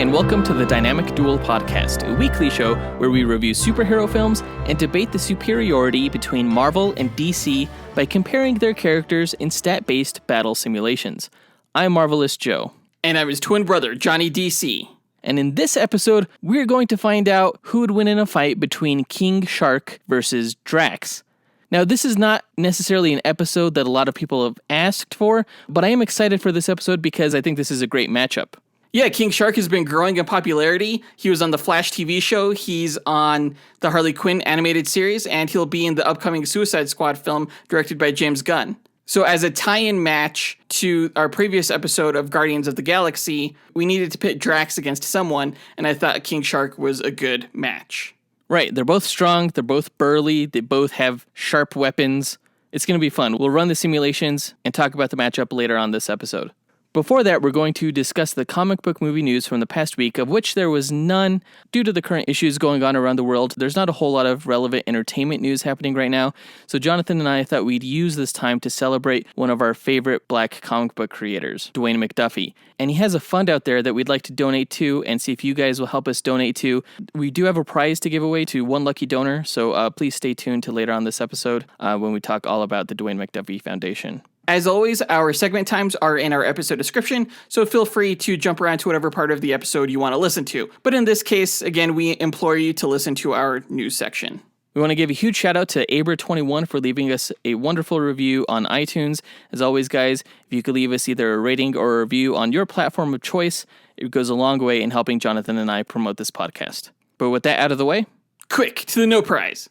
and welcome to the Dynamic Duel podcast, a weekly show where we review superhero films and debate the superiority between Marvel and DC by comparing their characters in stat-based battle simulations. I'm Marvelous Joe. And I'm his twin brother, Johnny DC. And in this episode, we're going to find out who would win in a fight between King Shark versus Drax. Now, this is not necessarily an episode that a lot of people have asked for, but I am excited for this episode because I think this is a great matchup. Yeah, King Shark has been growing in popularity. He was on the Flash TV show, he's on the Harley Quinn animated series, and he'll be in the upcoming Suicide Squad film directed by James Gunn. So as a tie-in match to our previous episode of Guardians of the Galaxy, we needed to pit Drax against someone, and I thought King Shark was a good match. Right, they're both strong, they're both burly, they both have sharp weapons. It's going to be fun. We'll run the simulations and talk about the matchup later on this episode. Before that, we're going to discuss the comic book movie news from the past week, of which there was none due to the current issues going on around the world. There's not a whole lot of relevant entertainment news happening right now, so Jonathan and I thought we'd use this time to celebrate one of our favorite black comic book creators, Dwayne McDuffie. And he has a fund out there that we'd like to donate to and see if you guys will help us donate to. We do have a prize to give away to one lucky donor, so please stay tuned to later on this episode when we talk all about the Dwayne McDuffie Foundation. As always, our segment times are in our episode description, so feel free to jump around to whatever part of the episode you want to listen to. But in this case, again, we implore you to listen to our news section. We want to give a huge shout out to Aber21 for leaving us a wonderful review on iTunes. As always, guys, if you could leave us either a rating or a review on your platform of choice, it goes a long way in helping Jonathan and I promote this podcast. But with that out of the way, quick to the No Prize.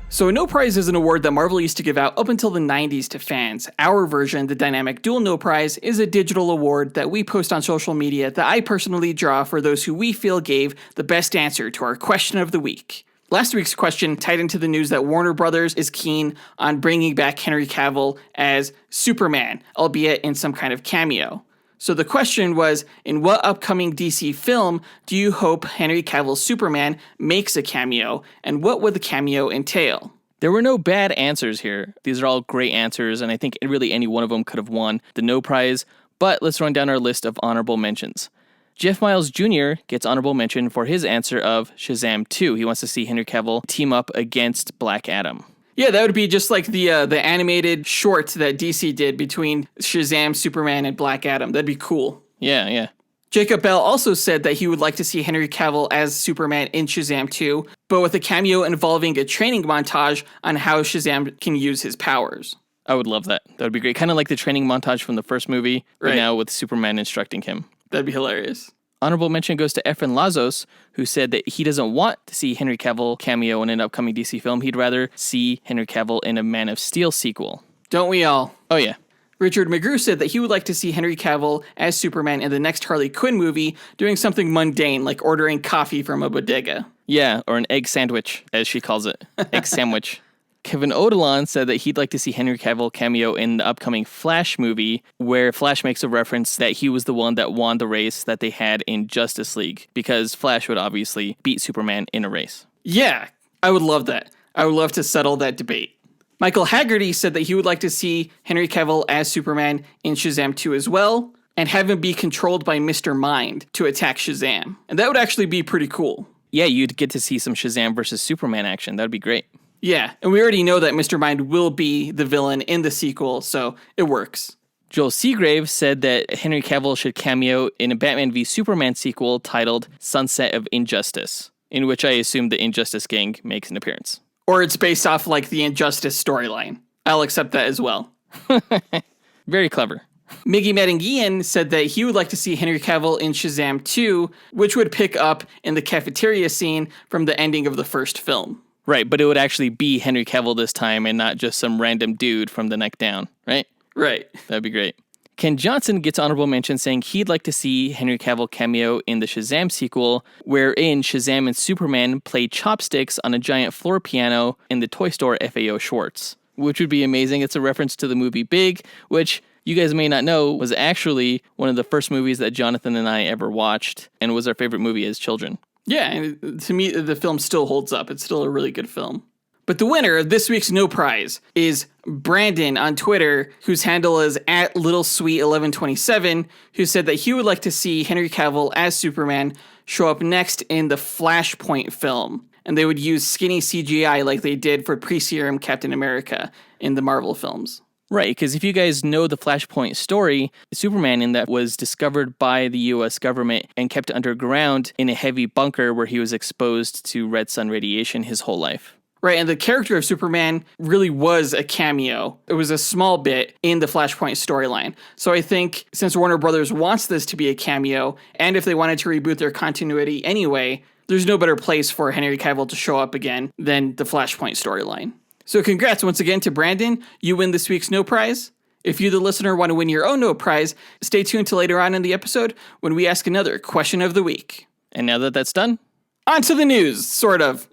So a No Prize is an award that Marvel used to give out up until the 90s to fans. Our version, the Dynamic Duel No Prize, is a digital award that we post on social media that I personally draw for those who we feel gave the best answer to our question of the week. Last week's question tied into the news that Warner Brothers is keen on bringing back Henry Cavill as Superman, albeit in some kind of cameo. So the question was, in what upcoming DC film do you hope Henry Cavill's Superman makes a cameo, and what would the cameo entail? There were no bad answers here. These are all great answers, and I think really any one of them could have won the No Prize, but let's run down our list of honorable mentions. Jeff Miles Jr. gets honorable mention for his answer of Shazam 2. He wants to see Henry Cavill team up against Black Adam. Yeah, that would be just like the animated short that DC did between Shazam, Superman, and Black Adam. That'd be cool. Yeah. Jacob Bell also said that he would like to see Henry Cavill as Superman in Shazam 2, but with a cameo involving a training montage on how Shazam can use his powers. I would love that. That would be great. Kind of like the training montage from the first movie, but right now with Superman instructing him. That'd be hilarious. Honorable mention goes to Efren Lazos, who said that he doesn't want to see Henry Cavill cameo in an upcoming DC film. He'd rather see Henry Cavill in a Man of Steel sequel. Don't we all? Oh, yeah. Richard McGrew said that he would like to see Henry Cavill as Superman in the next Harley Quinn movie doing something mundane like ordering coffee from a bodega. Yeah, or an egg sandwich, as she calls it. Egg sandwich. Kevin Odilon said that he'd like to see Henry Cavill cameo in the upcoming Flash movie, where Flash makes a reference that he was the one that won the race that they had in Justice League, because Flash would obviously beat Superman in a race. Yeah, I would love that. I would love to settle that debate. Michael Haggerty said that he would like to see Henry Cavill as Superman in Shazam 2 as well, and have him be controlled by Mr. Mind to attack Shazam. And that would actually be pretty cool. Yeah, you'd get to see some Shazam versus Superman action. That would be great. Yeah, and we already know that Mr. Mind will be the villain in the sequel, so it works. Joel Seagrave said that Henry Cavill should cameo in a Batman v Superman sequel titled Sunset of Injustice, in which I assume the Injustice Gang makes an appearance. Or it's based off like the Injustice storyline. I'll accept that as well. Very clever. Miggy Medangian said that he would like to see Henry Cavill in Shazam 2, which would pick up in the cafeteria scene from the ending of the first film. Right, but it would actually be Henry Cavill this time and not just some random dude from the neck down, right? Right. That'd be great. Ken Johnson gets honorable mention saying he'd like to see Henry Cavill cameo in the Shazam sequel, wherein Shazam and Superman play chopsticks on a giant floor piano in the toy store FAO Schwartz, which would be amazing. It's a reference to the movie Big, which you guys may not know was actually one of the first movies that Jonathan and I ever watched and was our favorite movie as children. Yeah, and to me, the film still holds up. It's still a really good film. But the winner of this week's No Prize is Brandon on Twitter, whose handle is @LittleSweet1127, who said that he would like to see Henry Cavill as Superman show up next in the Flashpoint film. And they would use skinny CGI like they did for pre-serum Captain America in the Marvel films. Right, because if you guys know the Flashpoint story, Superman in that was discovered by the U.S. government and kept underground in a heavy bunker where he was exposed to red sun radiation his whole life. Right, and the character of Superman really was a cameo. It was a small bit in the Flashpoint storyline. So I think since Warner Brothers wants this to be a cameo, and if they wanted to reboot their continuity anyway, there's no better place for Henry Cavill to show up again than the Flashpoint storyline. So congrats once again to Brandon. You win this week's No Prize. If you, the listener, want to win your own No Prize, stay tuned till later on in the episode when we ask another question of the week. And now that that's done, on to the news, sort of.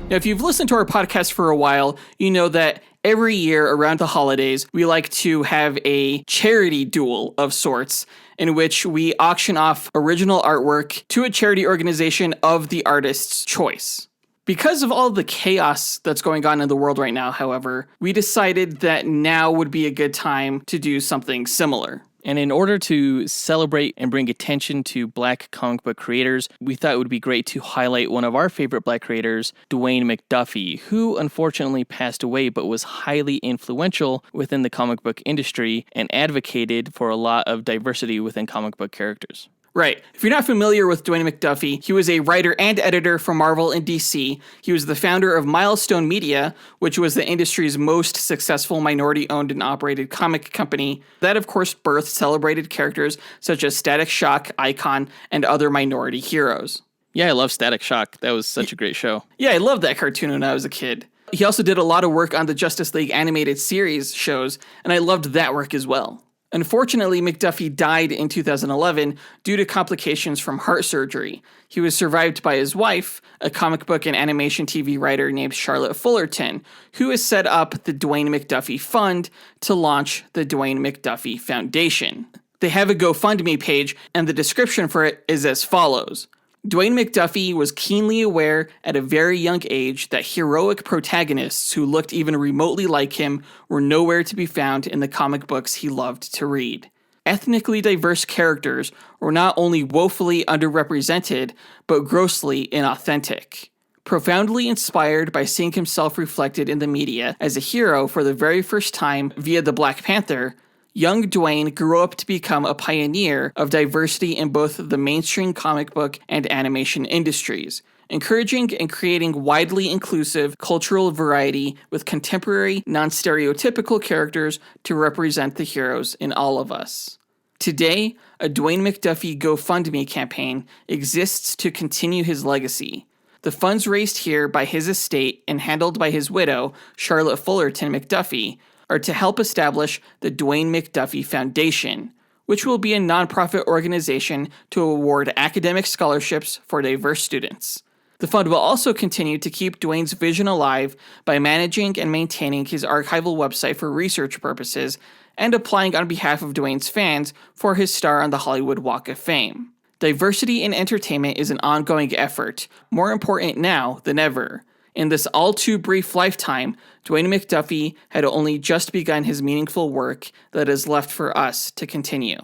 Now, if you've listened to our podcast for a while, you know that every year around the holidays, we like to have a charity duel of sorts in which we auction off original artwork to a charity organization of the artist's choice. Because of all the chaos that's going on in the world right now, however, we decided that now would be a good time to do something similar. And in order to celebrate and bring attention to Black comic book creators, we thought it would be great to highlight one of our favorite Black creators, Dwayne McDuffie, who unfortunately passed away but was highly influential within the comic book industry and advocated for a lot of diversity within comic book characters. Right. If you're not familiar with Dwayne McDuffie, he was a writer and editor for Marvel and DC. He was the founder of Milestone Media, which was the industry's most successful minority-owned and operated comic company. That, of course, birthed celebrated characters such as Static Shock, Icon, and other minority heroes. Yeah, I love Static Shock. That was such a great show. Yeah, I loved that cartoon when I was a kid. He also did a lot of work on the Justice League animated series shows, and I loved that work as well. Unfortunately, McDuffie died in 2011 due to complications from heart surgery. He was survived by his wife, a comic book and animation TV writer named Charlotte Fullerton, who has set up the Dwayne McDuffie Fund to launch the Dwayne McDuffie Foundation. They have a GoFundMe page, and the description for it is as follows. Dwayne McDuffie was keenly aware at a very young age that heroic protagonists who looked even remotely like him were nowhere to be found in the comic books he loved to read. Ethnically diverse characters were not only woefully underrepresented, but grossly inauthentic. Profoundly inspired by seeing himself reflected in the media as a hero for the very first time via the Black Panther, young Dwayne grew up to become a pioneer of diversity in both the mainstream comic book and animation industries, encouraging and creating widely inclusive cultural variety with contemporary, non-stereotypical characters to represent the heroes in all of us. Today, a Dwayne McDuffie GoFundMe campaign exists to continue his legacy. The funds raised here by his estate and handled by his widow, Charlotte Fullerton McDuffie, are to help establish the Dwayne McDuffie Foundation, which will be a nonprofit organization to award academic scholarships for diverse students. The fund will also continue to keep Dwayne's vision alive by managing and maintaining his archival website for research purposes and applying on behalf of Dwayne's fans for his star on the Hollywood Walk of Fame. Diversity in entertainment is an ongoing effort, more important now than ever. In this all-too-brief lifetime, Dwayne McDuffie had only just begun his meaningful work that is left for us to continue.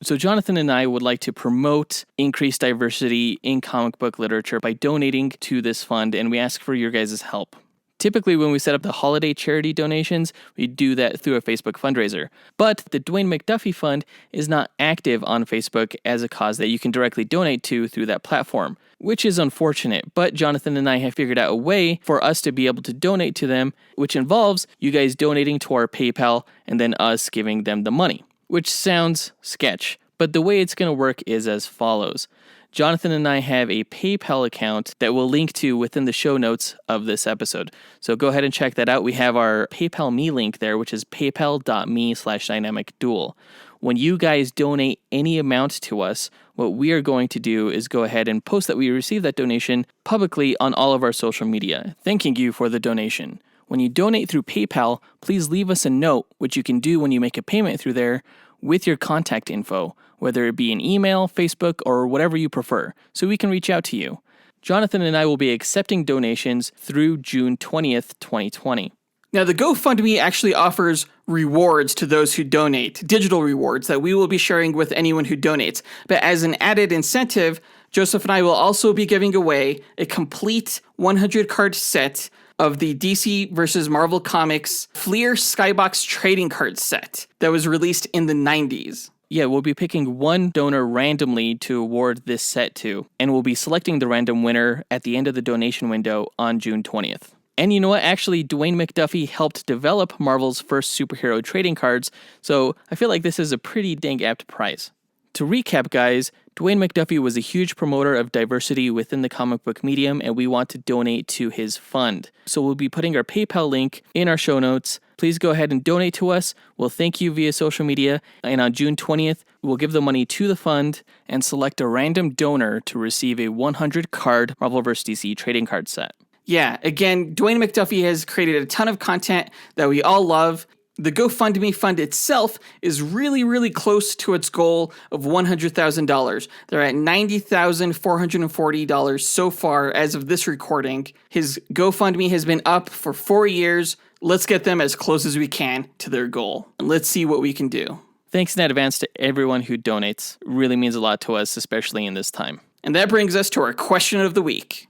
So Jonathan and I would like to promote increased diversity in comic book literature by donating to this fund, and we ask for your guys' help. Typically, when we set up the holiday charity donations, we do that through a Facebook fundraiser. But the Dwayne McDuffie Fund is not active on Facebook as a cause that you can directly donate to through that platform, which is unfortunate. But Jonathan and I have figured out a way for us to be able to donate to them, which involves you guys donating to our PayPal and then us giving them the money, which sounds sketch. But the way it's going to work is as follows. Jonathan and I have a PayPal account that we'll link to within the show notes of this episode. So go ahead and check that out. We have our PayPal Me link there, which is paypal.me/dynamicduel. When you guys donate any amount to us, what we are going to do is go ahead and post that we received that donation publicly on all of our social media, thanking you for the donation. When you donate through PayPal, please leave us a note, which you can do when you make a payment through there, with your contact info. whether it be an email, Facebook, or whatever you prefer, so we can reach out to you. Jonathan and I will be accepting donations through June 20th, 2020. Now, the GoFundMe actually offers rewards to those who donate, digital rewards that we will be sharing with anyone who donates. But as an added incentive, Joseph and I will also be giving away a complete 100-card set of the DC vs. Marvel Comics Fleer Skybox trading card set that was released in the 90s. Yeah, we'll be picking one donor randomly to award this set to, and we'll be selecting the random winner at the end of the donation window on June 20th. And you know what? Actually, Dwayne McDuffie helped develop Marvel's first superhero trading cards, so I feel like this is a pretty dang apt prize. To recap, guys, Dwayne McDuffie was a huge promoter of diversity within the comic book medium, and we want to donate to his fund. So we'll be putting our PayPal link in our show notes. Please go ahead and donate to us. We'll thank you via social media, and on June 20th, we'll give the money to the fund and select a random donor to receive a 100-card Marvel vs. DC trading card set. Yeah, again, Dwayne McDuffie has created a ton of content that we all love. The GoFundMe fund itself is really, really close to its goal of $100,000. They're at $90,440 so far as of this recording. His GoFundMe has been up for 4 years. Let's get them as close as we can to their goal, and let's see what we can do. Thanks in advance to everyone who donates. It really means a lot to us, especially in this time. And that brings us to our question of the week.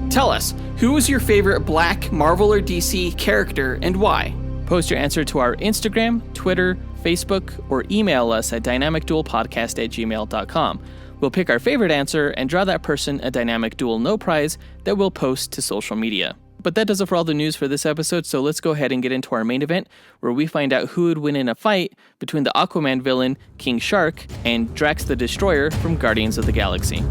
Tell us, who was your favorite Black, Marvel, or DC character and why? Post your answer to our Instagram, Twitter, Facebook, or email us at dynamicduelpodcast@gmail.com. We'll pick our favorite answer and draw that person a Dynamic Duel No Prize that we'll post to social media. But that does it for all the news for this episode, so let's go ahead and get into our main event, where we find out who would win in a fight between the Aquaman villain, King Shark, and Drax the Destroyer from Guardians of the Galaxy.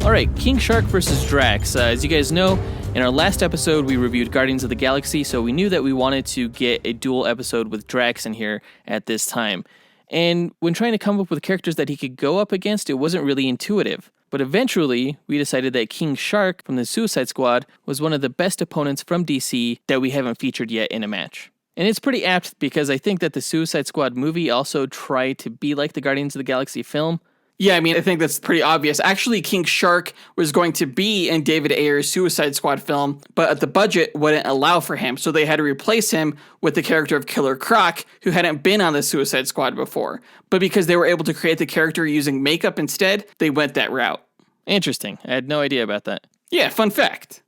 Alright, King Shark versus Drax. As you guys know, in our last episode we reviewed Guardians of the Galaxy, so we knew that we wanted to get a dual episode with Drax in here at this time. And when trying to come up with characters that he could go up against, it wasn't really intuitive. But eventually, we decided that King Shark from the Suicide Squad was one of the best opponents from DC that we haven't featured yet in a match. And it's pretty apt because I think that the Suicide Squad movie also tried to be like the Guardians of the Galaxy film. Yeah, I mean, I think that's pretty obvious. Actually, King Shark was going to be in David Ayer's Suicide Squad film, but the budget wouldn't allow for him, so they had to replace him with the character of Killer Croc, who hadn't been on the Suicide Squad before. But because they were able to create the character using makeup instead, they went that route. Interesting. I had no idea about that. Yeah, fun fact.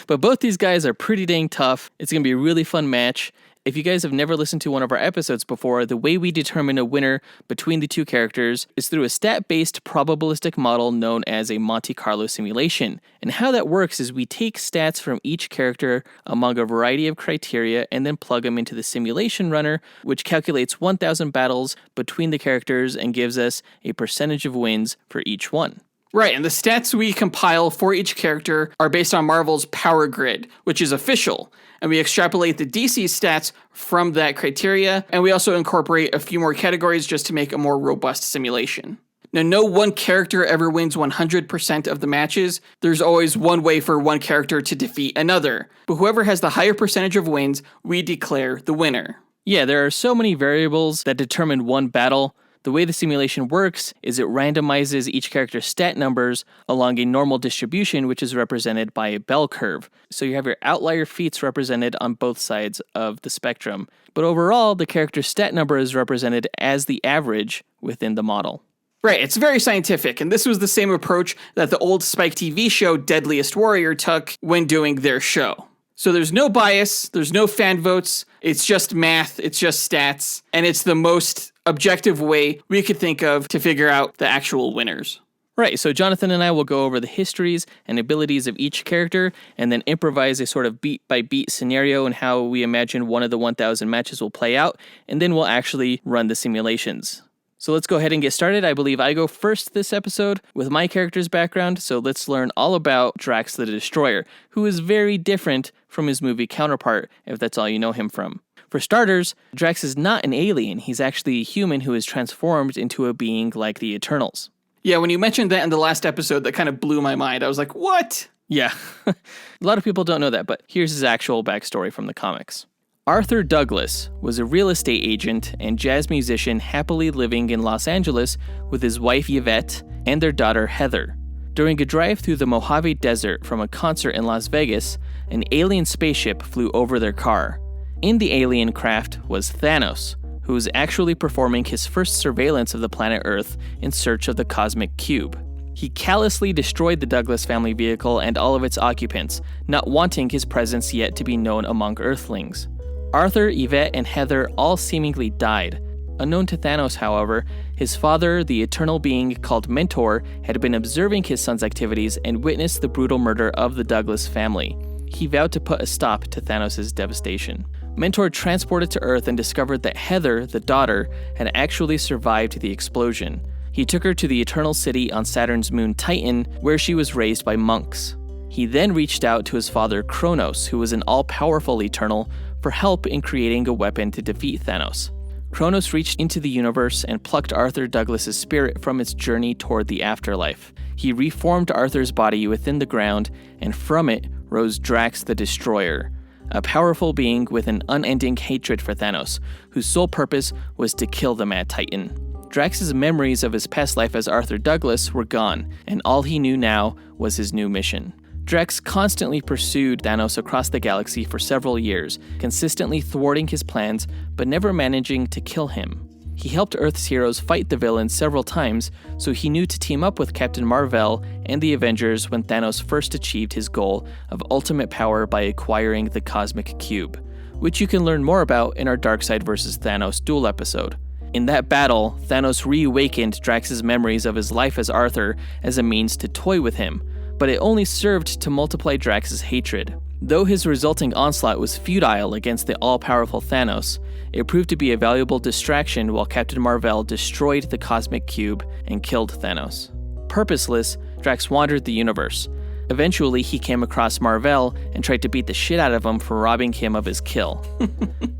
But both these guys are pretty dang tough. It's going to be a really fun match. If you guys have never listened to one of our episodes before, the way we determine a winner between the two characters is through a stat-based probabilistic model known as a Monte Carlo simulation. And how that works is we take stats from each character among a variety of criteria and then plug them into the simulation runner, which calculates 1,000 battles between the characters and gives us a percentage of wins for each one. Right, and the stats we compile for each character are based on Marvel's Power Grid, which is official. And we extrapolate the DC stats from that criteria, and we also incorporate a few more categories just to make a more robust simulation. Now, no one character ever wins 100% of the matches. There's always one way for one character to defeat another. But whoever has the higher percentage of wins, we declare the winner. Yeah, there are so many variables that determine one battle. The way the simulation works is it randomizes each character's stat numbers along a normal distribution, which is represented by a bell curve. So you have your outlier feats represented on both sides of the spectrum. But overall, the character's stat number is represented as the average within the model. Right, it's very scientific, and this was the same approach that the old Spike TV show Deadliest Warrior took when doing their show. So there's no bias, there's no fan votes, it's just math, it's just stats, and it's the most objective way we could think of to figure out the actual winners. Right, so Jonathan and I will go over the histories and abilities of each character and then improvise a sort of beat-by-beat scenario and how we imagine one of the 1,000 matches will play out, and then we'll actually run the simulations. So let's go ahead and get started. I believe I go first this episode with my character's background, so let's learn all about Drax the Destroyer, who is very different from his movie counterpart, if that's all you know him from. For starters, Drax is not an alien. He's actually a human who is transformed into a being like the Eternals. Yeah, when you mentioned that in the last episode, that kind of blew my mind. I was like, what? Yeah, a lot of people don't know that, but here's his actual backstory from the comics. Arthur Douglas was a real estate agent and jazz musician happily living in Los Angeles with his wife Yvette and their daughter Heather. During a drive through the Mojave Desert from a concert in Las Vegas, an alien spaceship flew over their car. In the alien craft was Thanos, who was actually performing his first surveillance of the planet Earth in search of the cosmic cube. He callously destroyed the Douglas family vehicle and all of its occupants, not wanting his presence yet to be known among Earthlings. Arthur, Yvette, and Heather all seemingly died. Unknown to Thanos, however, his father, the eternal being called Mentor, had been observing his son's activities and witnessed the brutal murder of the Douglas family. He vowed to put a stop to Thanos' devastation. Mentor transported to Earth and discovered that Heather, the daughter, had actually survived the explosion. He took her to the Eternal City on Saturn's moon Titan, where she was raised by monks. He then reached out to his father Kronos, who was an all-powerful Eternal, for help in creating a weapon to defeat Thanos. Kronos reached into the universe and plucked Arthur Douglas' spirit from its journey toward the afterlife. He reformed Arthur's body within the ground, and from it rose Drax the Destroyer, a powerful being with an unending hatred for Thanos, whose sole purpose was to kill the Mad Titan. Drax's memories of his past life as Arthur Douglas were gone, and all he knew now was his new mission. Drax constantly pursued Thanos across the galaxy for several years, consistently thwarting his plans, but never managing to kill him. He helped Earth's heroes fight the villains several times, so he knew to team up with Captain Marvel and the Avengers when Thanos first achieved his goal of ultimate power by acquiring the Cosmic Cube, which you can learn more about in our Darkseid vs. Thanos Duel episode. In that battle, Thanos reawakened Drax's memories of his life as Arthur as a means to toy with him, but it only served to multiply Drax's hatred. Though his resulting onslaught was futile against the all-powerful Thanos, it proved to be a valuable distraction while Captain Marvel destroyed the Cosmic Cube and killed Thanos. Purposeless, Drax wandered the universe. Eventually, he came across Marvel and tried to beat the shit out of him for robbing him of his kill.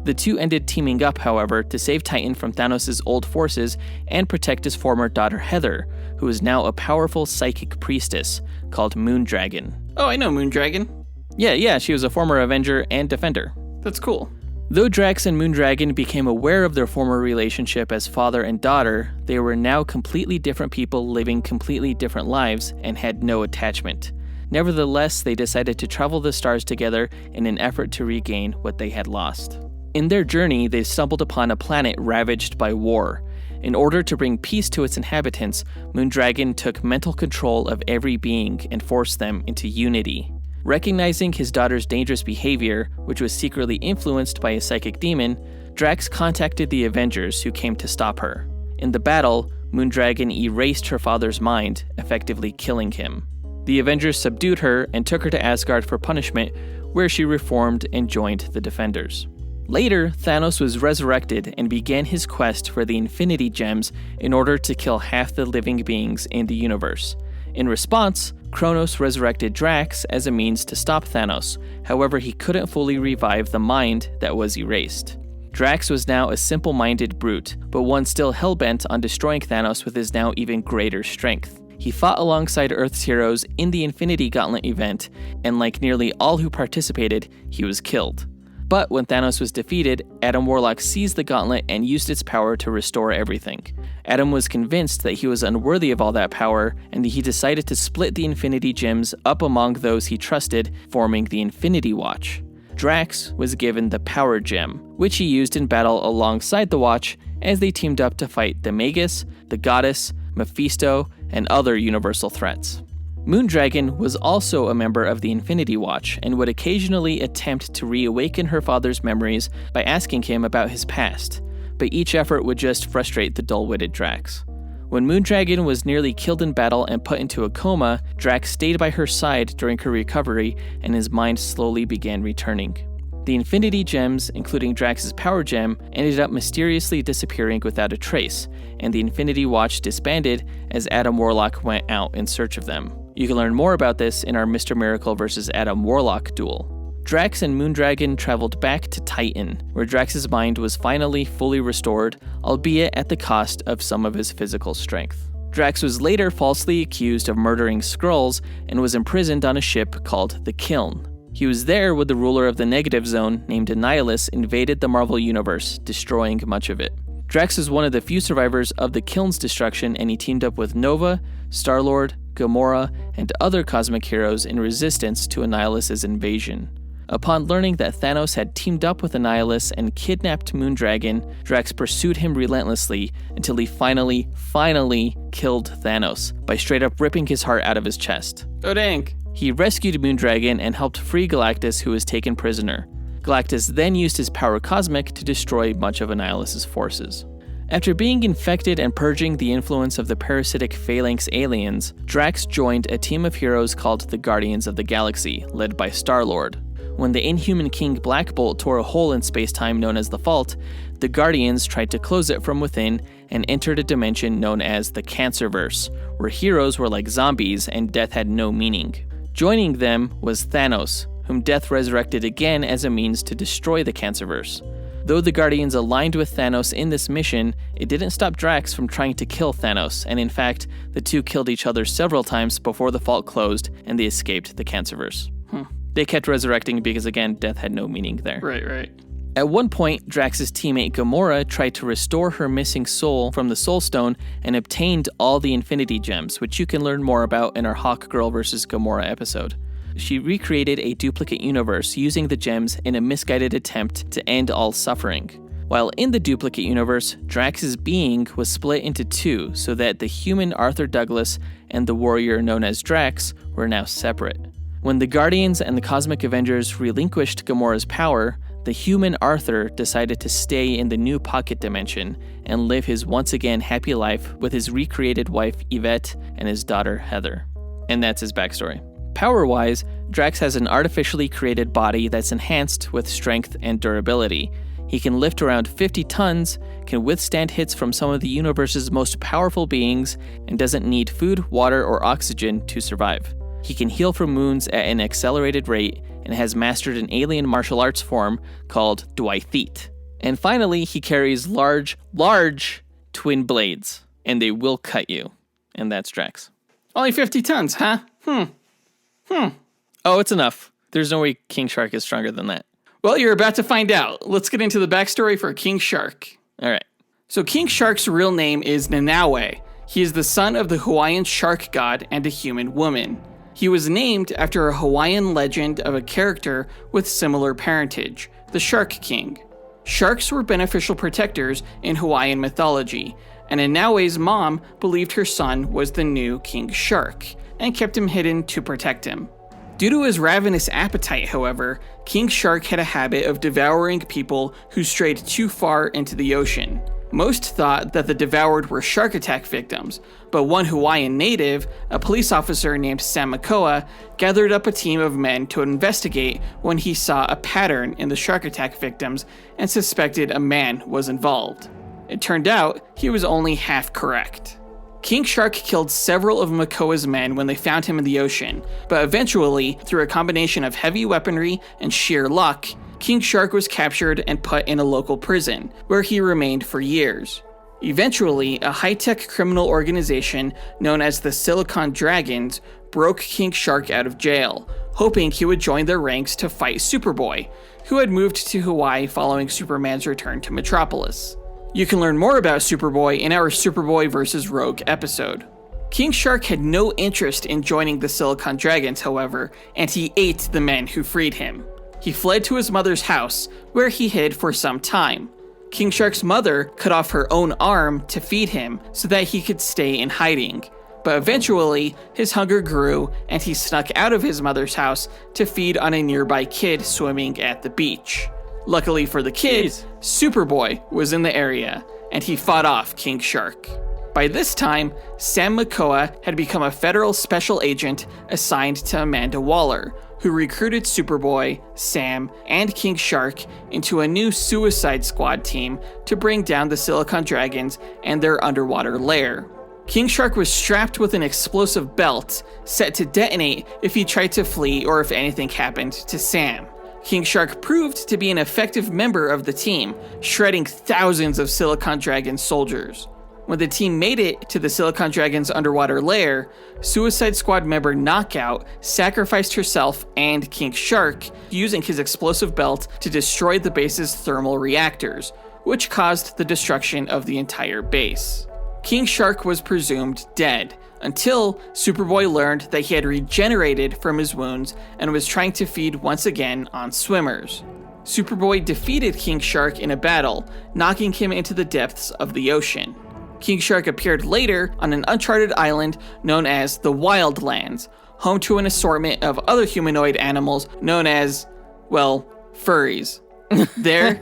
The two ended teaming up, however, to save Titan from Thanos' old forces and protect his former daughter Heather, who is now a powerful psychic priestess called Moondragon. Oh, I know Moondragon. Yeah, she was a former Avenger and Defender. That's cool. Though Drax and Moondragon became aware of their former relationship as father and daughter, they were now completely different people living completely different lives and had no attachment. Nevertheless, they decided to travel the stars together in an effort to regain what they had lost. In their journey, they stumbled upon a planet ravaged by war. In order to bring peace to its inhabitants, Moondragon took mental control of every being and forced them into unity. Recognizing his daughter's dangerous behavior, which was secretly influenced by a psychic demon, Drax contacted the Avengers, who came to stop her. In the battle, Moondragon erased her father's mind, effectively killing him. The Avengers subdued her and took her to Asgard for punishment, where she reformed and joined the Defenders. Later, Thanos was resurrected and began his quest for the Infinity Gems in order to kill half the living beings in the universe. In response, Kronos resurrected Drax as a means to stop Thanos, however he couldn't fully revive the mind that was erased. Drax was now a simple-minded brute, but one still hell-bent on destroying Thanos with his now even greater strength. He fought alongside Earth's heroes in the Infinity Gauntlet event, and like nearly all who participated, he was killed. But when Thanos was defeated, Adam Warlock seized the gauntlet and used its power to restore everything. Adam was convinced that he was unworthy of all that power, and he decided to split the Infinity Gems up among those he trusted, forming the Infinity Watch. Drax was given the Power Gem, which he used in battle alongside the Watch as they teamed up to fight the Magus, the Goddess, Mephisto, and other universal threats. Moondragon was also a member of the Infinity Watch and would occasionally attempt to reawaken her father's memories by asking him about his past, but each effort would just frustrate the dull-witted Drax. When Moondragon was nearly killed in battle and put into a coma, Drax stayed by her side during her recovery and his mind slowly began returning. The Infinity Gems, including Drax's Power Gem, ended up mysteriously disappearing without a trace, and the Infinity Watch disbanded as Adam Warlock went out in search of them. You can learn more about this in our Mr. Miracle vs. Adam Warlock duel. Drax and Moondragon traveled back to Titan, where Drax's mind was finally fully restored, albeit at the cost of some of his physical strength. Drax was later falsely accused of murdering Skrulls and was imprisoned on a ship called the Kiln. He was there when the ruler of the Negative Zone, named Annihilus, invaded the Marvel Universe, destroying much of it. Drax is one of the few survivors of the Kiln's destruction, and he teamed up with Nova, Star-Lord, Gamora, and other cosmic heroes in resistance to Annihilus's invasion. Upon learning that Thanos had teamed up with Annihilus and kidnapped Moondragon, Drax pursued him relentlessly until he finally killed Thanos by straight up ripping his heart out of his chest. Oh dang. He rescued Moondragon and helped free Galactus, who was taken prisoner. Galactus then used his power cosmic to destroy much of Annihilus's forces. After being infected and purging the influence of the parasitic Phalanx aliens, Drax joined a team of heroes called the Guardians of the Galaxy, led by Star-Lord. When the Inhuman King Black Bolt tore a hole in space-time known as the Fault, the Guardians tried to close it from within and entered a dimension known as the Cancerverse, where heroes were like zombies and death had no meaning. Joining them was Thanos, whom Death resurrected again as a means to destroy the Cancerverse. Though the Guardians aligned with Thanos in this mission, it didn't stop Drax from trying to kill Thanos, and in fact, the two killed each other several times before the Fault closed and they escaped the Cancerverse. They kept resurrecting because, again, death had no meaning there. Right. At one point, Drax's teammate Gamora tried to restore her missing soul from the Soul Stone and obtained all the Infinity Gems, which you can learn more about in our Hawkgirl vs. Gamora episode. She recreated a duplicate universe using the gems in a misguided attempt to end all suffering. While in the duplicate universe, Drax's being was split into two so that the human Arthur Douglas and the warrior known as Drax were now separate. When the Guardians and the Cosmic Avengers relinquished Gamora's power, the human Arthur decided to stay in the new pocket dimension and live his once again happy life with his recreated wife Yvette and his daughter Heather. And that's his backstory. Power-wise, Drax has an artificially created body that's enhanced with strength and durability. He can lift around 50 tons, can withstand hits from some of the universe's most powerful beings, and doesn't need food, water, or oxygen to survive. He can heal from wounds at an accelerated rate and has mastered an alien martial arts form called Dwayne. And finally, he carries large twin blades, and they will cut you. And that's Drax. Only 50 tons, huh? Oh, it's enough. There's no way King Shark is stronger than that. Well, you're about to find out. Let's get into the backstory for King Shark. All right. So King Shark's real name is Nanaue. He is the son of the Hawaiian shark god and a human woman. He was named after a Hawaiian legend of a character with similar parentage, the Shark King. Sharks were beneficial protectors in Hawaiian mythology, and Nanaue's mom believed her son was the new King Shark, and kept him hidden to protect him. Due to his ravenous appetite, however, King Shark had a habit of devouring people who strayed too far into the ocean. Most thought that the devoured were shark attack victims, but one Hawaiian native, a police officer named Sam Makoa, gathered up a team of men to investigate when he saw a pattern in the shark attack victims and suspected a man was involved. It turned out he was only half correct. King Shark killed several of Makoa's men when they found him in the ocean, but eventually, through a combination of heavy weaponry and sheer luck, King Shark was captured and put in a local prison, where he remained for years. Eventually, a high-tech criminal organization known as the Silicon Dragons broke King Shark out of jail, hoping he would join their ranks to fight Superboy, who had moved to Hawaii following Superman's return to Metropolis. You can learn more about Superboy in our Superboy vs. Rogue episode. King Shark had no interest in joining the Silicon Dragons, however, and he ate the men who freed him. He fled to his mother's house, where he hid for some time. King Shark's mother cut off her own arm to feed him so that he could stay in hiding. But eventually, his hunger grew and he snuck out of his mother's house to feed on a nearby kid swimming at the beach. Luckily for the kid, Superboy was in the area, and he fought off King Shark. By this time, Sam Makoa had become a federal special agent assigned to Amanda Waller, who recruited Superboy, Sam, and King Shark into a new Suicide Squad team to bring down the Silicon Dragons and their underwater lair. King Shark was strapped with an explosive belt, set to detonate if he tried to flee or if anything happened to Sam. King Shark proved to be an effective member of the team, shredding thousands of Silicon Dragon soldiers. When the team made it to the Silicon Dragon's underwater lair, Suicide Squad member Knockout sacrificed herself and King Shark using his explosive belt to destroy the base's thermal reactors, which caused the destruction of the entire base. King Shark was presumed dead, until Superboy learned that he had regenerated from his wounds and was trying to feed once again on swimmers. Superboy defeated King Shark in a battle, knocking him into the depths of the ocean. King Shark appeared later on an uncharted island known as the Wildlands, home to an assortment of other humanoid animals known as, well, furries. There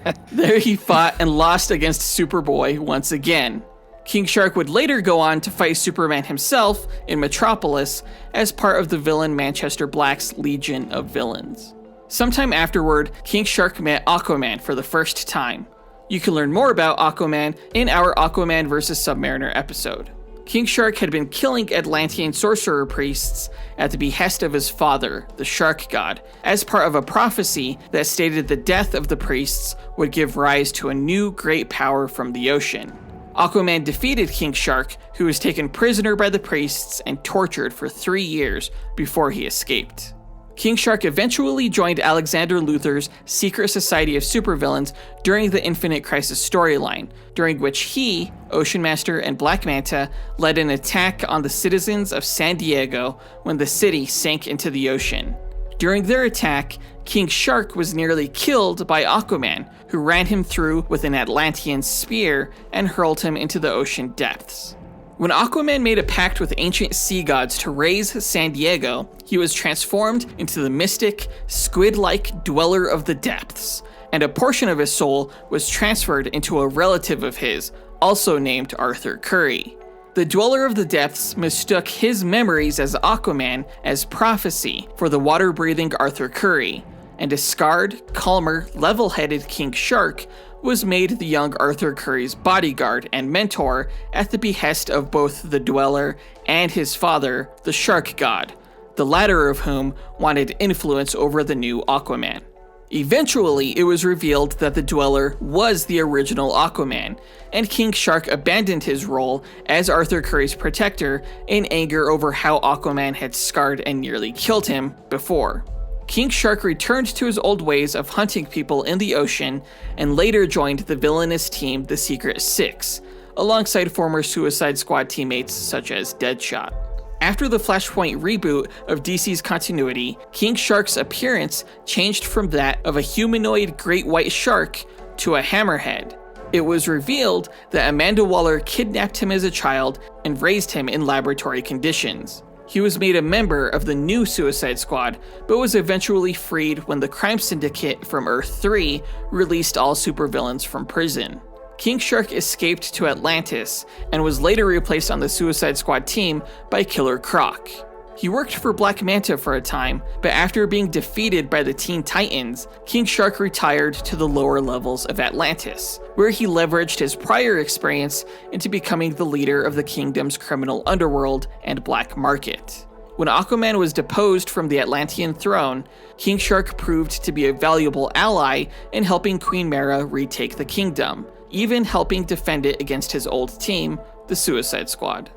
he fought and lost against Superboy once again. King Shark would later go on to fight Superman himself in Metropolis as part of the villain Manchester Black's Legion of Villains. Sometime afterward, King Shark met Aquaman for the first time. You can learn more about Aquaman in our Aquaman vs. Submariner episode. King Shark had been killing Atlantean sorcerer priests at the behest of his father, the Shark God, as part of a prophecy that stated the death of the priests would give rise to a new great power from the ocean. Aquaman defeated King Shark, who was taken prisoner by the priests and tortured for 3 years before he escaped. King Shark eventually joined Alexander Luthor's Secret Society of Supervillains during the Infinite Crisis storyline, during which he, Ocean Master, and Black Manta led an attack on the citizens of San Diego when the city sank into the ocean. During their attack, King Shark was nearly killed by Aquaman, who ran him through with an Atlantean spear and hurled him into the ocean depths. When Aquaman made a pact with ancient sea gods to raise San Diego, he was transformed into the mystic, squid-like dweller of the depths, and a portion of his soul was transferred into a relative of his, also named Arthur Curry. The Dweller of the Depths mistook his memories as Aquaman as prophecy for the water-breathing Arthur Curry, and a scarred, calmer, level-headed King Shark was made the young Arthur Curry's bodyguard and mentor at the behest of both the Dweller and his father, the Shark God, the latter of whom wanted influence over the new Aquaman. Eventually, it was revealed that the Dweller was the original Aquaman, and King Shark abandoned his role as Arthur Curry's protector in anger over how Aquaman had scarred and nearly killed him before. King Shark returned to his old ways of hunting people in the ocean and later joined the villainous team the Secret Six, alongside former Suicide Squad teammates such as Deadshot. After the Flashpoint reboot of DC's continuity, King Shark's appearance changed from that of a humanoid great white shark to a hammerhead. It was revealed that Amanda Waller kidnapped him as a child and raised him in laboratory conditions. He was made a member of the new Suicide Squad, but was eventually freed when the crime syndicate from Earth 3 released all supervillains from prison. King Shark escaped to Atlantis and was later replaced on the Suicide Squad team by Killer Croc. He worked for Black Manta for a time, but after being defeated by the Teen Titans, King Shark retired to the lower levels of Atlantis, where he leveraged his prior experience into becoming the leader of the kingdom's criminal underworld and black market. When Aquaman was deposed from the Atlantean throne, King Shark proved to be a valuable ally in helping Queen Mara retake the kingdom, even helping defend it against his old team, the Suicide Squad.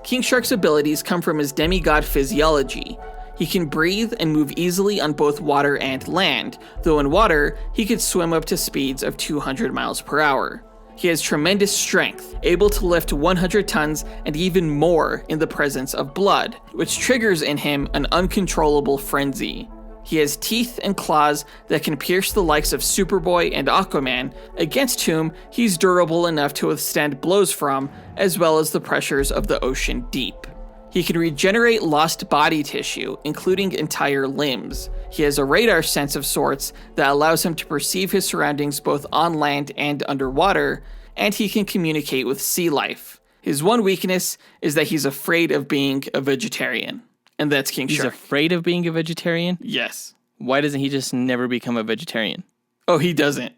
King Shark's abilities come from his demigod physiology. He can breathe and move easily on both water and land, though in water, he could swim up to speeds of 200 miles per hour. He has tremendous strength, able to lift 100 tons and even more in the presence of blood, which triggers in him an uncontrollable frenzy. He has teeth and claws that can pierce the likes of Superboy and Aquaman, against whom he's durable enough to withstand blows from, as well as the pressures of the ocean deep. He can regenerate lost body tissue, including entire limbs. He has a radar sense of sorts that allows him to perceive his surroundings both on land and underwater, and he can communicate with sea life. His one weakness is that he's afraid of being a vegetarian. And that's King Shark. He's afraid of being a vegetarian? Yes. Why doesn't he just never become a vegetarian? Oh, he doesn't.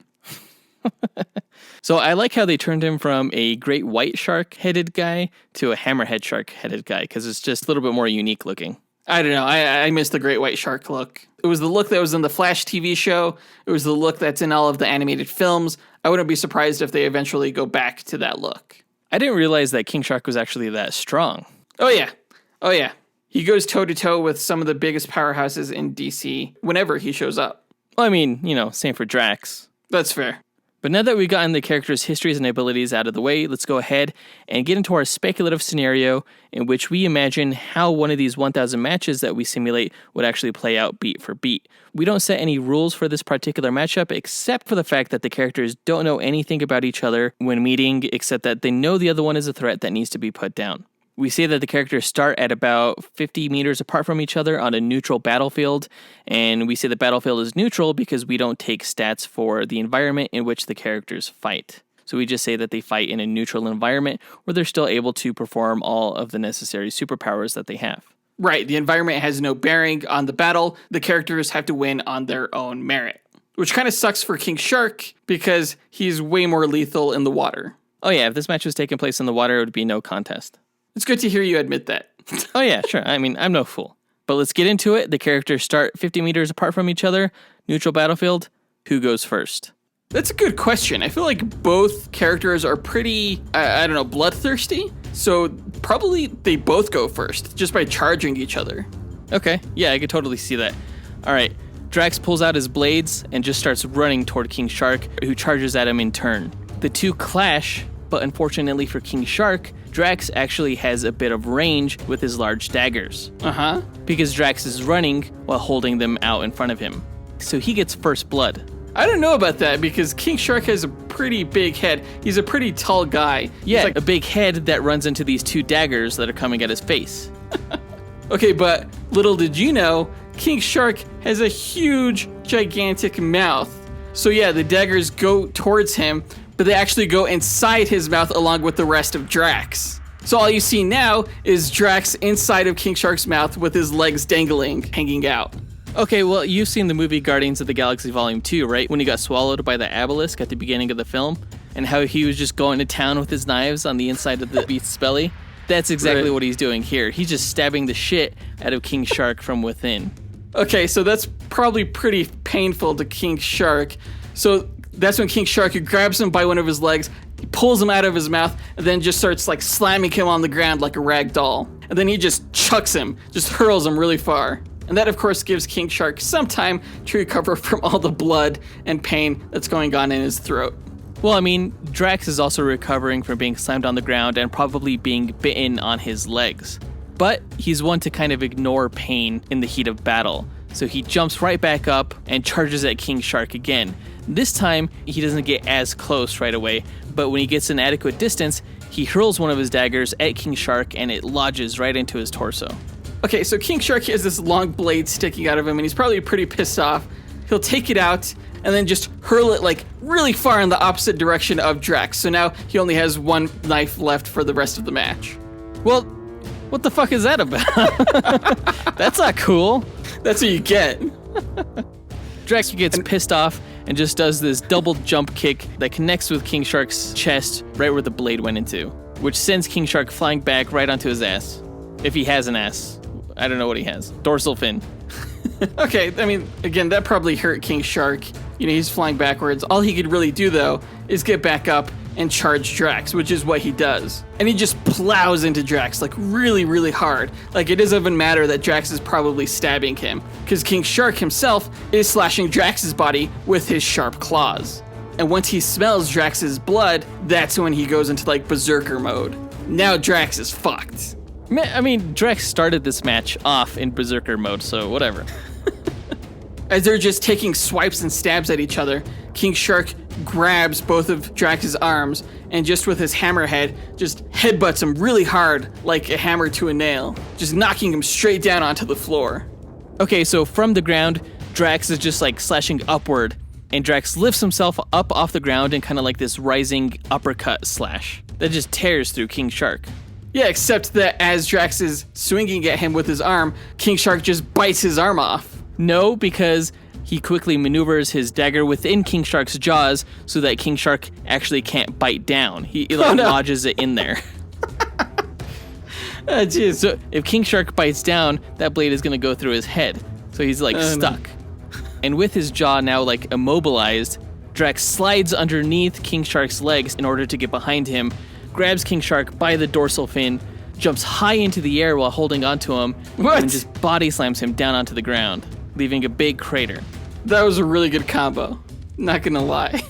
So I like how they turned him from a great white shark-headed guy to a hammerhead shark-headed guy, because it's just a little bit more unique looking. I don't know. I missed the Great White Shark look. It was the look that was in the Flash TV show. It was the look that's in all of the animated films. I wouldn't be surprised if they eventually go back to that look. I didn't realize that King Shark was actually that strong. Oh, yeah. He goes toe-to-toe with some of the biggest powerhouses in DC whenever he shows up. Well, I mean, same for Drax. That's fair. But now that we've gotten the characters' histories and abilities out of the way, let's go ahead and get into our speculative scenario in which we imagine how one of these 1,000 matches that we simulate would actually play out beat for beat. We don't set any rules for this particular matchup except for the fact that the characters don't know anything about each other when meeting, except that they know the other one is a threat that needs to be put down. We say that the characters start at about 50 meters apart from each other on a neutral battlefield, and we say the battlefield is neutral because we don't take stats for the environment in which the characters fight. So we just say that they fight in a neutral environment where they're still able to perform all of the necessary superpowers that they have. Right, the environment has no bearing on the battle. The characters have to win on their own merit, which kind of sucks for King Shark because he's way more lethal in the water. Oh yeah, if this match was taking place in the water, it would be no contest. It's good to hear you admit that. Oh yeah, sure. I mean, I'm no fool. But let's get into it. The characters start 50 meters apart from each other, neutral battlefield. Who goes first? That's a good question. I feel like both characters are pretty, bloodthirsty. So probably they both go first, just by charging each other. Okay, yeah, I could totally see that. All right, Drax pulls out his blades and just starts running toward King Shark, who charges at him in turn. The two clash, but unfortunately for King Shark, Drax actually has a bit of range with his large daggers. Because Drax is running while holding them out in front of him. So he gets first blood. I don't know about that because King Shark has a pretty big head. He's a pretty tall guy. Yeah, a big head that runs into these two daggers that are coming at his face. Okay, but little did you know, King Shark has a huge, gigantic mouth. So yeah, the daggers go towards him, but they actually go inside his mouth along with the rest of Drax. So all you see now is Drax inside of King Shark's mouth with his legs dangling, hanging out. Okay, well, you've seen the movie Guardians of the Galaxy Volume 2, right? When he got swallowed by the obelisk at the beginning of the film, and how he was just going to town with his knives on the inside of the beast's belly. That's exactly what he's doing here. He's just stabbing the shit out of King Shark from within. Okay, so that's probably pretty painful to King Shark. So that's when King Shark grabs him by one of his legs, he pulls him out of his mouth, and then just starts like slamming him on the ground like a rag doll. And then he just chucks him, just hurls him really far. And that, of course, gives King Shark some time to recover from all the blood and pain that's going on in his throat. Well, I mean, Drax is also recovering from being slammed on the ground and probably being bitten on his legs. But he's one to kind of ignore pain in the heat of battle. So he jumps right back up and charges at King Shark again. This time, he doesn't get as close right away, but when he gets an adequate distance, he hurls one of his daggers at King Shark and it lodges right into his torso. Okay, so King Shark has this long blade sticking out of him and he's probably pretty pissed off. He'll take it out and then just hurl it like really far in the opposite direction of Drax. So now he only has one knife left for the rest of the match. Well, what the fuck is that about? That's not cool. That's what you get. Drax gets pissed off and just does this double jump kick that connects with King Shark's chest right where the blade went into, which sends King Shark flying back right onto his ass. If he has an ass. I don't know what he has. Dorsal fin. Okay, I mean, again, that probably hurt King Shark. You know, he's flying backwards. All he could really do, though, is get back up and charge Drax, which is what he does. And he just plows into Drax, like, really, really hard. Like, it doesn't even matter that Drax is probably stabbing him, because King Shark himself is slashing Drax's body with his sharp claws. And once he smells Drax's blood, that's when he goes into, like, berserker mode. Now Drax is fucked. I mean, Drax started this match off in berserker mode, so whatever. As they're just taking swipes and stabs at each other, King Shark grabs both of Drax's arms and just with his hammerhead, just headbutts him really hard like a hammer to a nail, just knocking him straight down onto the floor. Okay, so from the ground, Drax is just like slashing upward, and Drax lifts himself up off the ground in kind of like this rising uppercut slash that just tears through King Shark. Yeah, except that as Drax is swinging at him with his arm, King Shark just bites his arm off. No, because he quickly maneuvers his dagger within King Shark's jaws so that King Shark actually can't bite down. He lodges it in there. Jeez. So if King Shark bites down, that blade is going to go through his head. So he's like stuck. No. And with his jaw now like immobilized, Drax slides underneath King Shark's legs in order to get behind him, grabs King Shark by the dorsal fin, jumps high into the air while holding onto him, and just body slams him down onto the ground, leaving a big crater. That was a really good combo. Not gonna lie.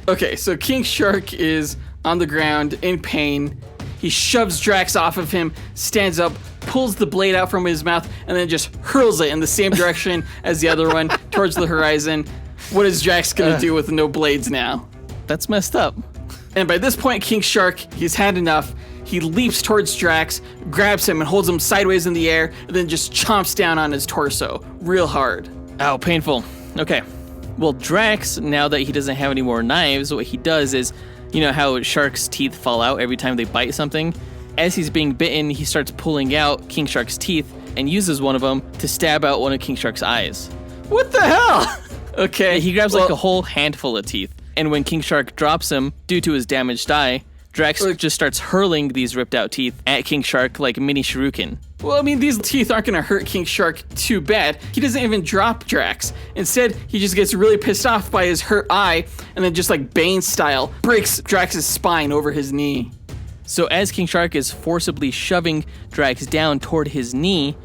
Okay, so King Shark is on the ground in pain. He shoves Drax off of him, stands up, pulls the blade out from his mouth, and then just hurls it in the same direction as the other one towards the horizon. What is Drax gonna do with no blades now? That's messed up. And by this point, King Shark, he's had enough. He leaps towards Drax, grabs him, and holds him sideways in the air, and then just chomps down on his torso real hard. Ow, painful. Okay. Well, Drax, now that he doesn't have any more knives, what he does is, you know how sharks' teeth fall out every time they bite something? As he's being bitten, he starts pulling out King Shark's teeth and uses one of them to stab out one of King Shark's eyes. What the hell? Okay. He grabs like a whole handful of teeth, and when King Shark drops him due to his damaged eye, Drax just starts hurling these ripped out teeth at King Shark like mini shuriken. Well, I mean, these teeth aren't going to hurt King Shark too bad. He doesn't even drop Drax. Instead, he just gets really pissed off by his hurt eye and then just like Bane style, breaks Drax's spine over his knee. So as King Shark is forcibly shoving Drax down toward his knee,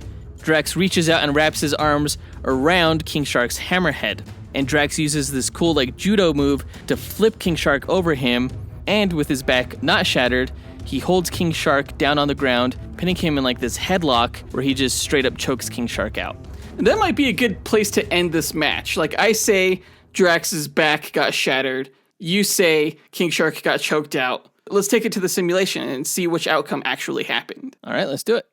Drax reaches out and wraps his arms around King Shark's hammerhead. And Drax uses this cool like judo move to flip King Shark over him, and with his back not shattered, he holds King Shark down on the ground, pinning him in like this headlock where he just straight up chokes King Shark out. And that might be a good place to end this match. Like I say, Drax's back got shattered. You say King Shark got choked out. Let's take it to the simulation and see which outcome actually happened. All right, let's do it.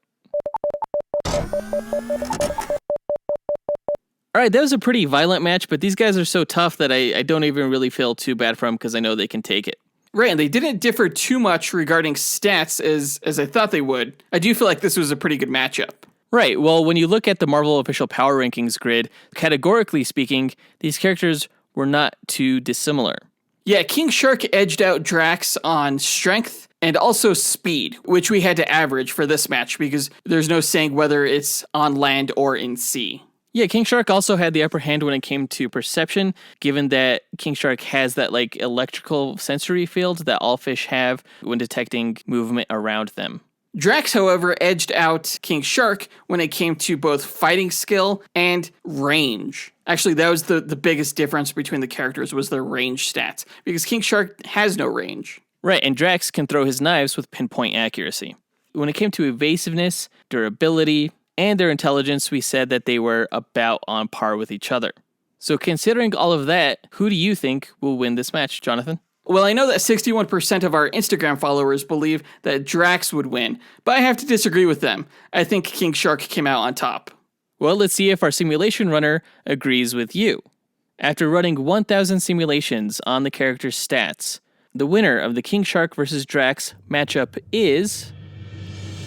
All right, that was a pretty violent match, but these guys are so tough that I don't even really feel too bad for them because I know they can take it. Right, and they didn't differ too much regarding stats as I thought they would. I do feel like this was a pretty good matchup. Right, well, when you look at the Marvel official power rankings grid, categorically speaking, these characters were not too dissimilar. Yeah, King Shark edged out Drax on strength and also speed, which we had to average for this match because there's no saying whether it's on land or in sea. Yeah, King Shark also had the upper hand when it came to perception, given that King Shark has that like electrical sensory field that all fish have when detecting movement around them. Drax, however, edged out King Shark when it came to both fighting skill and range. Actually, that was the biggest difference between the characters was their range stats, because King Shark has no range. Right, and Drax can throw his knives with pinpoint accuracy. When it came to evasiveness, durability, and their intelligence, we said that they were about on par with each other. So considering all of that, who do you think will win this match, Jonathan? Well, I know that 61% of our Instagram followers believe that Drax would win, but I have to disagree with them. I think King Shark came out on top. Well, let's see if our simulation runner agrees with you. After running 1,000 simulations on the character's stats, the winner of the King Shark vs. Drax matchup is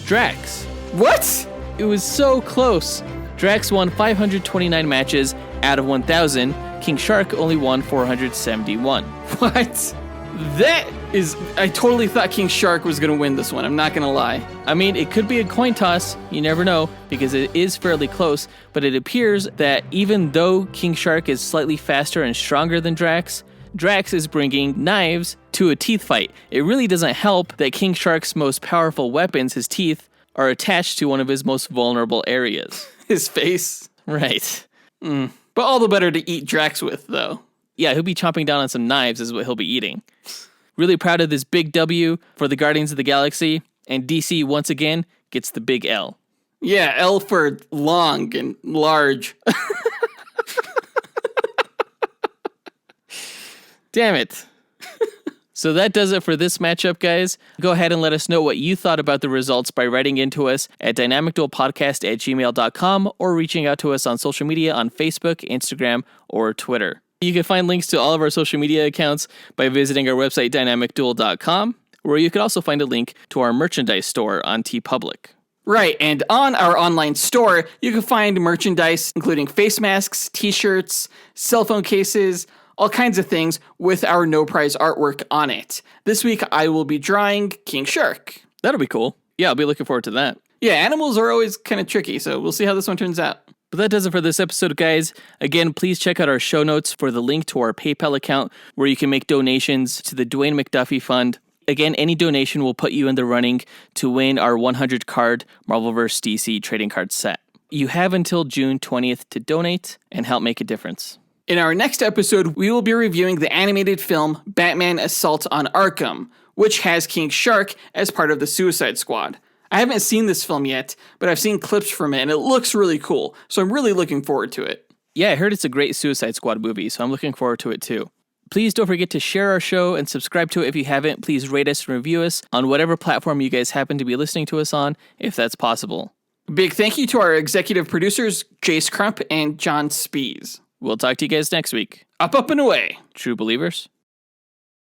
Drax. What? It was so close. Drax won 529 matches out of 1,000. King Shark only won 471. What? I totally thought King Shark was going to win this one. I'm not going to lie. I mean, it could be a coin toss. You never know, because it is fairly close. But it appears that even though King Shark is slightly faster and stronger than Drax, Drax is bringing knives to a teeth fight. It really doesn't help that King Shark's most powerful weapons, his teeth, are attached to one of his most vulnerable areas. His face. Right. But all the better to eat Drax with, though. Yeah, he'll be chomping down on some knives is what he'll be eating. Really proud of this big W for the Guardians of the Galaxy, and DC once again gets the big L. Yeah, L for long and large. Damn it. So that does it for this matchup, guys. Go ahead and let us know what you thought about the results by writing into us at dynamicduelpodcast@gmail.com or reaching out to us on social media on Facebook, Instagram, or Twitter. You can find links to all of our social media accounts by visiting our website, dynamicduel.com, where you can also find a link to our merchandise store on TeePublic. Right, and on our online store, you can find merchandise including face masks, t-shirts, cell phone cases, all kinds of things with our no prize artwork on it. This week, I will be drawing King Shark. That'll be cool. Yeah, I'll be looking forward to that. Yeah, animals are always kind of tricky, so we'll see how this one turns out. But that does it for this episode, guys. Again, please check out our show notes for the link to our PayPal account where you can make donations to the Dwayne McDuffie Fund. Again, any donation will put you in the running to win our 100 card Marvelverse DC trading card set. You have until June 20th to donate and help make a difference. In our next episode, we will be reviewing the animated film Batman Assault on Arkham, which has King Shark as part of the Suicide Squad. I haven't seen this film yet, but I've seen clips from it and it looks really cool, so I'm really looking forward to it. Yeah, I heard it's a great Suicide Squad movie, so I'm looking forward to it too. Please don't forget to share our show and subscribe to it if you haven't. Please rate us and review us on whatever platform you guys happen to be listening to us on, if that's possible. Big thank you to our executive producers, Jace Crump and John Spees. We'll talk to you guys next week. Up and away. True believers.